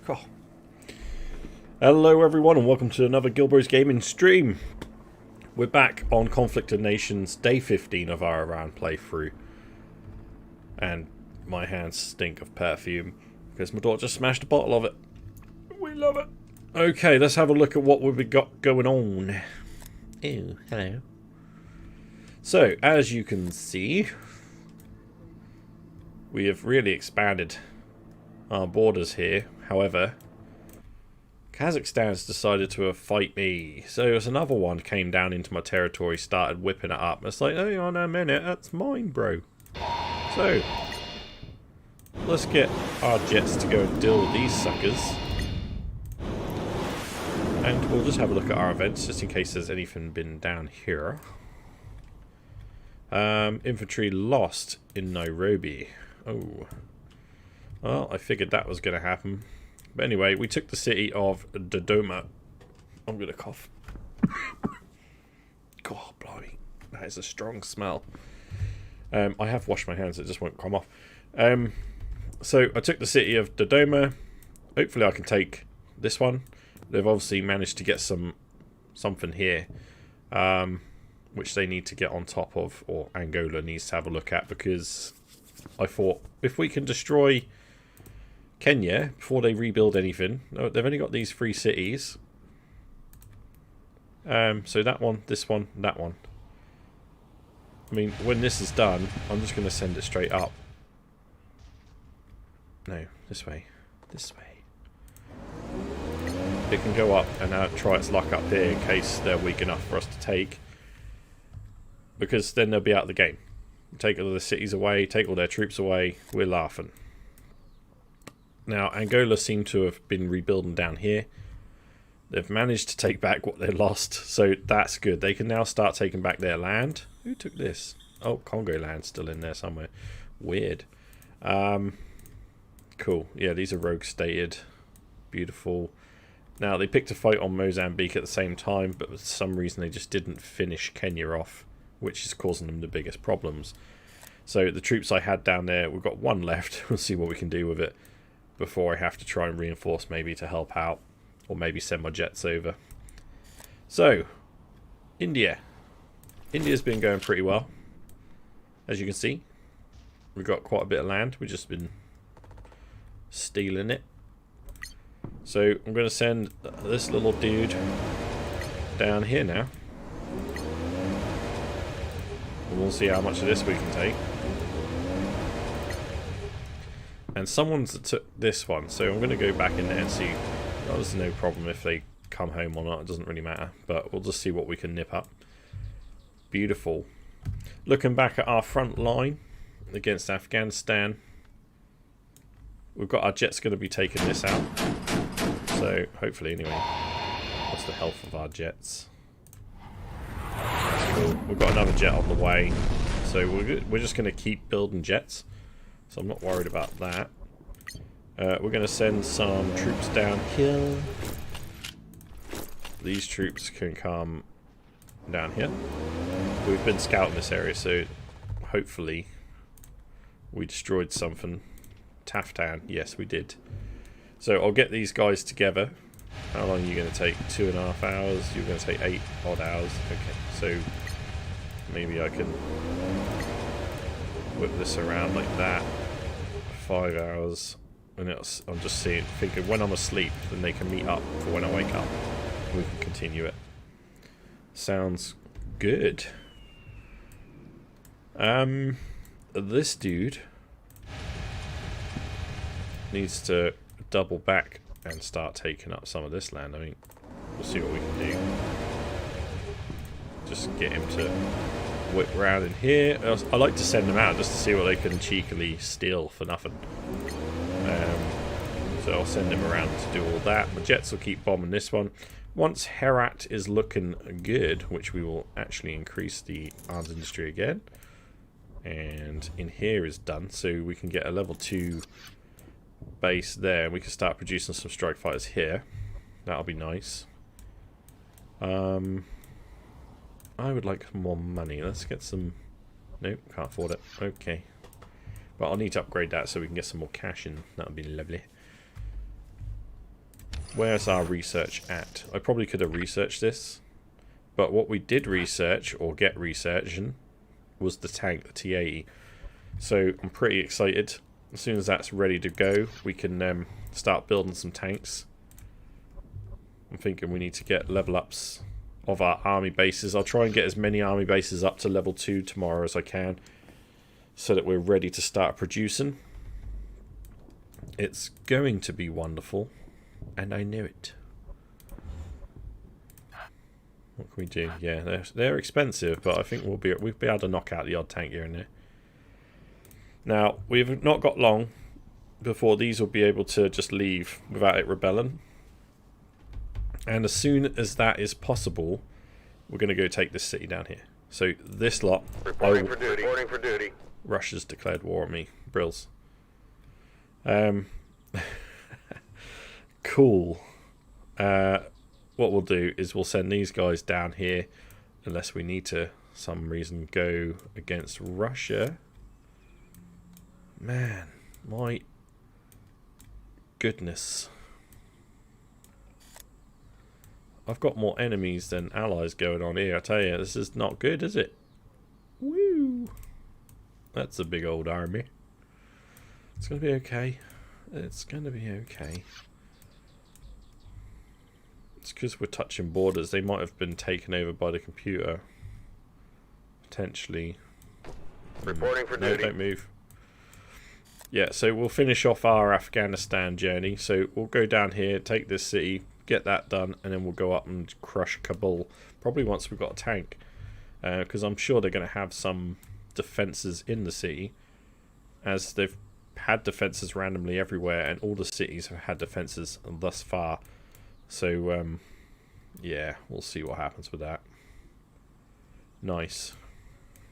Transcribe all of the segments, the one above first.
Cool. Hello everyone and welcome to another GilBroz gaming stream. We're back on Conflict of Nations, day 15 of our Iran playthrough. And my hands stink of perfume because my daughter just smashed a bottle of it. We love it. Okay, let's have a look at what we've got going on. Ew, hello. So, as you can see, we have really expanded our borders here. However, Kazakhstan's decided to fight me. So there's another one came down into my territory, started whipping it up. It's like, hang on a minute, that's mine, bro. So, let's get our jets to go and deal with these suckers. And we'll just have a look at our events, just in case there's anything been down here. Infantry lost in Nairobi. Oh. Well, I figured that was going to happen. But anyway, we took the city of Dodoma. I'm going to cough. God, blimey. That is a strong smell. I have washed my hands, it just won't come off. So, I took the city of Dodoma. Hopefully I can take this one. They've obviously managed to get something here. Which they need to get on top of, or Angola needs to have a look at, because I thought if we can destroy Kenya before they rebuild anything. No, they've only got these 3 cities. So that one, this one, that one. I mean, when this is done, I'm just going to send it straight up. No, this way. This way. It can go up and try its luck up here in case they're weak enough for us to take. Because then they'll be out of the game. Take all the cities away, take all their troops away, we're laughing. Now, Angola seem to have been rebuilding down here. They've managed to take back what they lost, so that's good. They can now start taking back their land. Who took this? Oh, Congo land's still in there somewhere. Weird. Cool. Yeah, these are rogue stated. Beautiful. Now, they picked a fight on Mozambique at the same time, but for some reason they just didn't finish Kenya off, which is causing them the biggest problems. So the troops I had down there, we've got 1 left. We'll see what we can do with it before I have to try and reinforce maybe to help out, or maybe send my jets over. So, India. India's been going pretty well. As you can see, we've got quite a bit of land. We've just been stealing it. So I'm going to send this little dude down here now. And we'll see how much of this we can take. And someone's took this one, so I'm going to go back in there and see. Oh, there's no problem if they come home or not, it doesn't really matter. But we'll just see what we can nip up. Beautiful. Looking back at our front line against Afghanistan, we've got our jets going to be taking this out. So, hopefully anyway. What's the health of our jets? Cool. We've got another jet on the way. So we're just going to keep building jets. So I'm not worried about that. We're going to send some troops down here. These troops can come down here. We've been scouting this area, so hopefully we destroyed something. Taftan, yes we did. So I'll get these guys together. How long are you going to take? 2.5 hours? You're going to take 8 odd hours. Okay, so maybe I can whip this around like that. 5 hours. And I'm just thinking when I'm asleep, then they can meet up for when I wake up. We can continue it. Sounds good. This dude needs to double back and start taking up some of this land. I mean, we'll see what we can do. Just get him to whip around in here. I like to send them out just to see what they can cheekily steal for nothing. So I'll send him around to do all that. My jets will keep bombing this one. Once Herat is looking good, which we will actually increase the arms industry again. And in here is done, so we can get a level 2 base there. We can start producing some strike fighters here. That'll be nice. I would like more money. Let's get some... Nope, can't afford it. Okay. But I'll need to upgrade that so we can get some more cash in. That would be lovely. Where's our research at? I probably could have researched this. But what we did research, or get researching, was the tank, the T80. So I'm pretty excited. As soon as that's ready to go, we can start building some tanks. I'm thinking we need to get level ups of our army bases. I'll try and get as many army bases up to level 2 tomorrow as I can, so that we're ready to start producing. It's going to be wonderful, and I know it. What can we do? Yeah, they're expensive, but I think we'll be able to knock out the odd tank here and there. Now, we've not got long before these will be able to just leave without it rebelling. And as soon as that is possible, we're going to go take this city down here. So this lot... Reporting for duty. Russia's declared war on me. Brills. Cool. What we'll do is we'll send these guys down here, unless we need to, some reason, go against Russia. Man, my goodness. I've got more enemies than allies going on here, I tell you. This is not good, is it? Woo! That's a big old army. It's going to be okay. It's going to be okay. It's because we're touching borders. They might have been taken over by the computer. Potentially. Reporting for duty. No, don't move. Yeah, so we'll finish off our Afghanistan journey. So we'll go down here, take this city, get that done, and then we'll go up and crush Kabul. Probably once we've got a tank. Because I'm sure they're going to have some defences in the city, as they've had defences randomly everywhere, and all the cities have had defences thus far. So, yeah, we'll see what happens with that. Nice.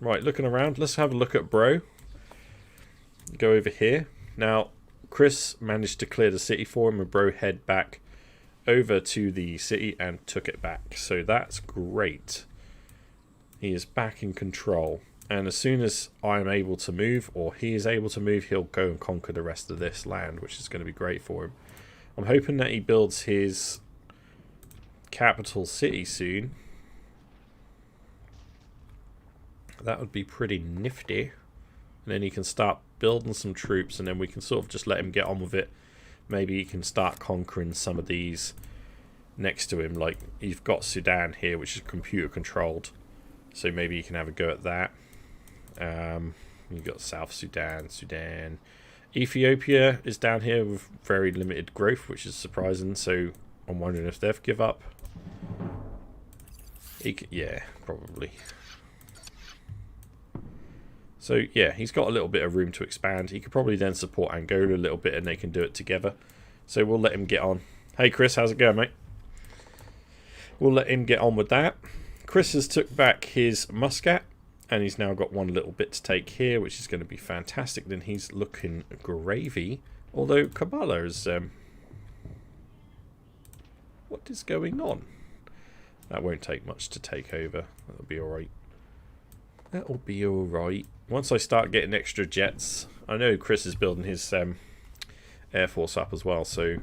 Right, looking around, let's have a look at Bro. Go over here. Now, Chris managed to clear the city for him, and Bro head back over to the city and took it back. So that's great. He is back in control. And as soon as I am able to move, or he is able to move, he'll go and conquer the rest of this land, which is going to be great for him. I'm hoping that he builds his capital city soon. That would be pretty nifty. And then he can start building some troops, and then we can sort of just let him get on with it. Maybe he can start conquering some of these next to him. Like, you've got Sudan here, which is computer controlled. So maybe you can have a go at that. You've got South Sudan, Ethiopia is down here with very limited growth, which is surprising. So I'm wondering if they've give up. Yeah, probably. So yeah, he's got a little bit of room to expand. He could probably then support Angola a little bit, and they can do it together. So we'll let him get on. Hey Chris, how's it going, mate? We'll let him get on with that. Chris has took back his Muscat, and he's now got one little bit to take here, which is going to be fantastic. Then he's looking gravy. Although Kabbalah is... what is going on? That won't take much to take over. That'll be alright. That'll be alright. Once I start getting extra jets... I know Chris is building his Air Force up as well, so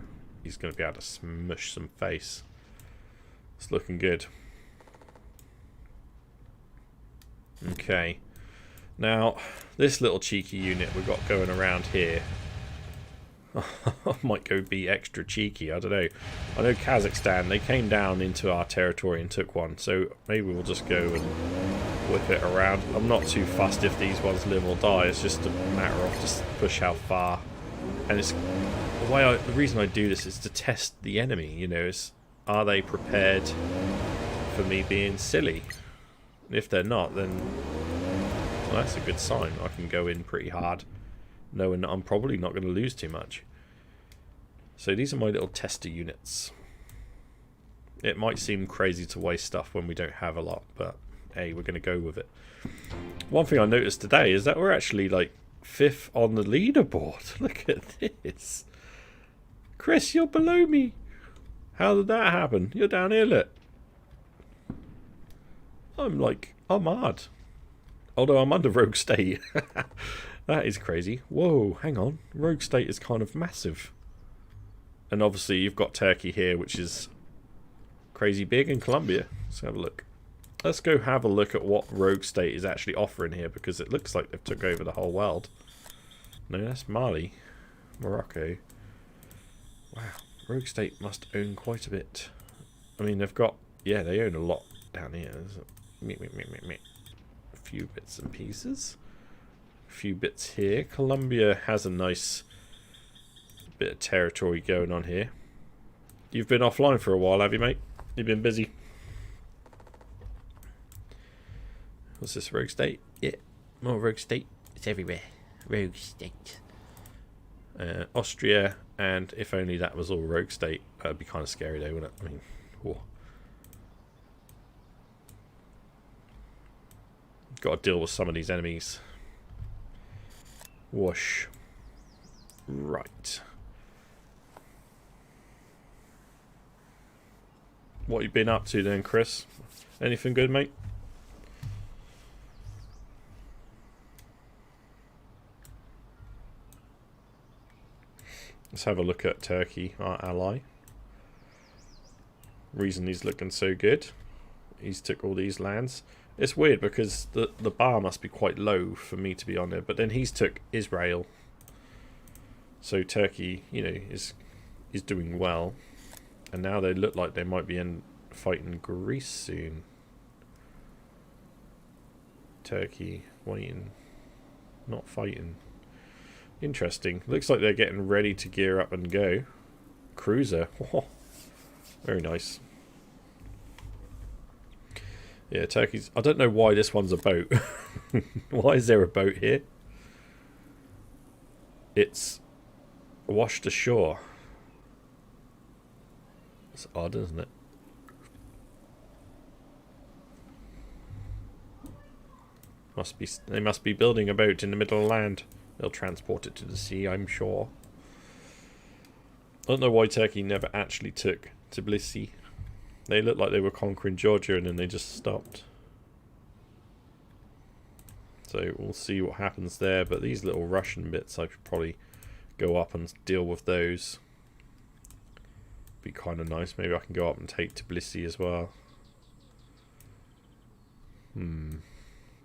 he's going to be able to smush some face. It's looking good. Okay. Now, this little cheeky unit we've got going around here... I might go be extra cheeky, I don't know. I know Kazakhstan, they came down into our territory and took one, so maybe we'll just go and whip it around. I'm not too fussed if these ones live or die, it's just a matter of just push how far. And it's the reason I do this is to test the enemy, you know, are they prepared for me being silly? And if they're not, then well, that's a good sign. I can go in pretty hard, knowing that I'm probably not going to lose too much. So these are my little tester units. It might seem crazy to waste stuff when we don't have a lot, but hey, we're going to go with it. One thing I noticed today is that we're actually like 5th on the leaderboard. Look at this. Chris, you're below me. How did that happen? You're down here, look. I'm hard. Although I'm under Rogue State. That is crazy. Whoa, hang on. Rogue State is kind of massive. And obviously you've got Turkey here, which is crazy big, and Colombia. Let's have a look. Let's go have a look at what Rogue State is actually offering here, because it looks like they've took over the whole world. No, that's Mali. Morocco. Wow. Rogue State must own quite a bit. I mean, they've got... Yeah, they own a lot down here. A few bits and pieces. A few bits here. Colombia has a nice bit of territory going on here. You've been offline for a while, have you, mate? You've been busy. What's this, Rogue State? Yeah, more Rogue State. It's everywhere. Rogue State. Austria, and if only that was all Rogue State. That'd be kind of scary though, wouldn't it? I mean, whoa. Got to deal with some of these enemies. Whoosh. Right. What you been up to then, Chris? Anything good, mate? Let's have a look at Turkey, our ally. Reason he's looking so good. He's took all these lands. It's weird because the bar must be quite low for me to be on there, but then he's took Israel. So Turkey, you know, is doing well. And now they look like they might be fighting Greece soon. Turkey waiting, not fighting. Interesting. Looks like they're getting ready to gear up and go. Cruiser. Oh, very nice. Yeah, Turkey's... I don't know why this one's a boat. Why is there a boat here? It's washed ashore. It's odd, isn't it? They must be building a boat in the middle of land. They'll transport it to the sea, I'm sure. I don't know why Turkey never actually took Tbilisi. They looked like they were conquering Georgia and then they just stopped. So we'll see what happens there. But these little Russian bits, I should probably go up and deal with those. Be kind of nice. Maybe I can go up and take Tbilisi as well.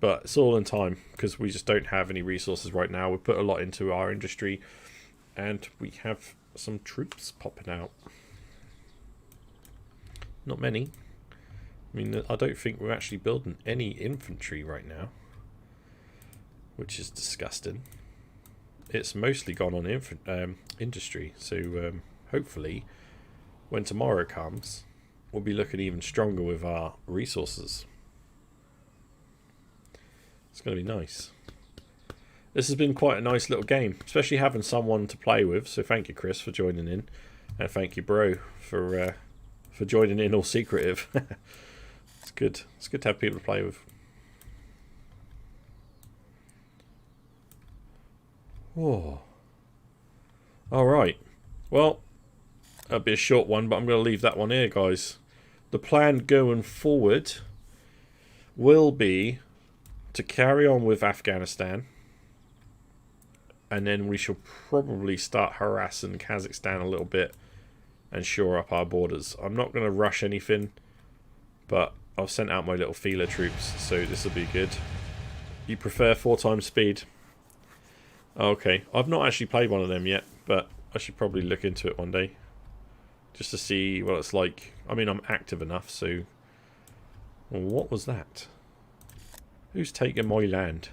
But it's all in time because we just don't have any resources right now. We put a lot into our industry and we have some troops popping out. Not many. I mean, I don't think we're actually building any infantry right now, which is disgusting. It's mostly gone on industry, so hopefully when tomorrow comes we'll be looking even stronger with our resources. It's going to be nice. This has been quite a nice little game, especially having someone to play with, so thank you, Chris, for joining in, and thank you, Bro, for joining in all secretive. It's good. It's good to have people to play with. Oh. Alright. Well, that'll be a short one, but I'm going to leave that one here, guys. The plan going forward will be to carry on with Afghanistan. And then we shall probably start harassing Kazakhstan a little bit and shore up our borders. I'm not going to rush anything, but I've sent out my little feeler troops, so this will be good. You prefer 4 times speed? Okay, I've not actually played one of them yet, but I should probably look into it one day. Just to see what it's like. I mean, I'm active enough, so... Well, what was that? Who's taken my land?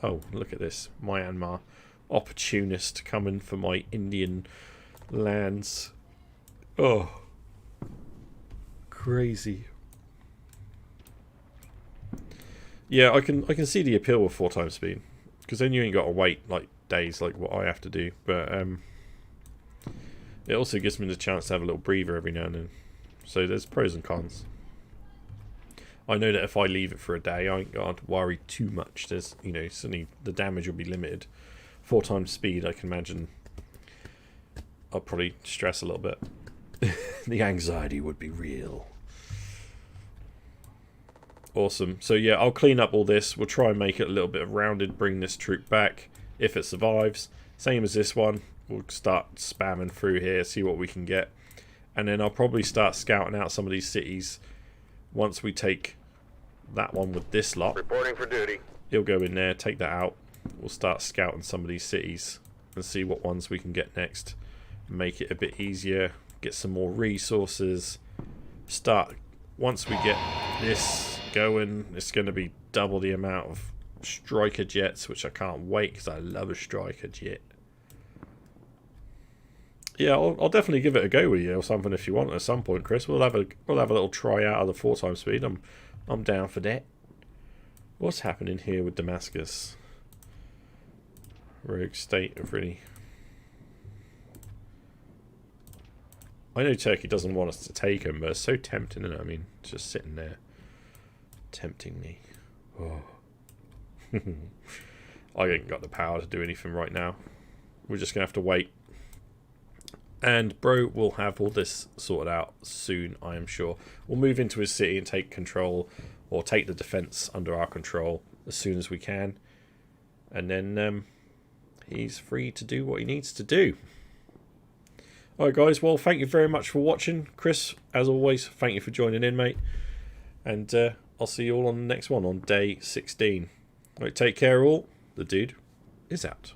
Oh, look at this. Myanmar. Opportunist coming for my Indian lands. Oh. Crazy. Yeah, I can see the appeal with 4 times speed. Because then you ain't got to wait like days like what I have to do. But it also gives me the chance to have a little breather every now and then. So there's pros and cons. I know that if I leave it for a day, I ain't got to worry too much. There's, you know, suddenly the damage will be limited. 4 times speed, I can imagine I'll probably stress a little bit. The anxiety would be real. Awesome. So yeah, I'll clean up all this. We'll try and make it a little bit rounded, bring this troop back if it survives. Same as this one. we'll start spamming through here, see what we can get. And then I'll probably start scouting out some of these cities once we take that one with this lot. Reporting for duty. He'll go in there, take that out. We'll start scouting some of these cities and see what ones we can get next. Make it a bit easier, get some more resources. Once we get this going, it's going to be double the amount of striker jets, which I can't wait because I love a striker jet. Yeah, I'll definitely give it a go with you or something if you want at some point, Chris. We'll have a little try out of the 4x speed. I'm down for that. What's happening here with Damascus? Rogue state of really. I know Turkey doesn't want us to take him, but it's so tempting, isn't it? I mean, it's just sitting there, tempting me. Oh. I ain't got the power to do anything right now. We're just gonna have to wait. And Bro will have all this sorted out soon, I am sure. We'll move into his city and take control, or take the defense under our control as soon as we can. And then he's free to do what he needs to do. Alright guys, well thank you very much for watching. Chris, as always, thank you for joining in, mate. And I'll see you all on the next one on day 16. Alright, take care all. The dude is out.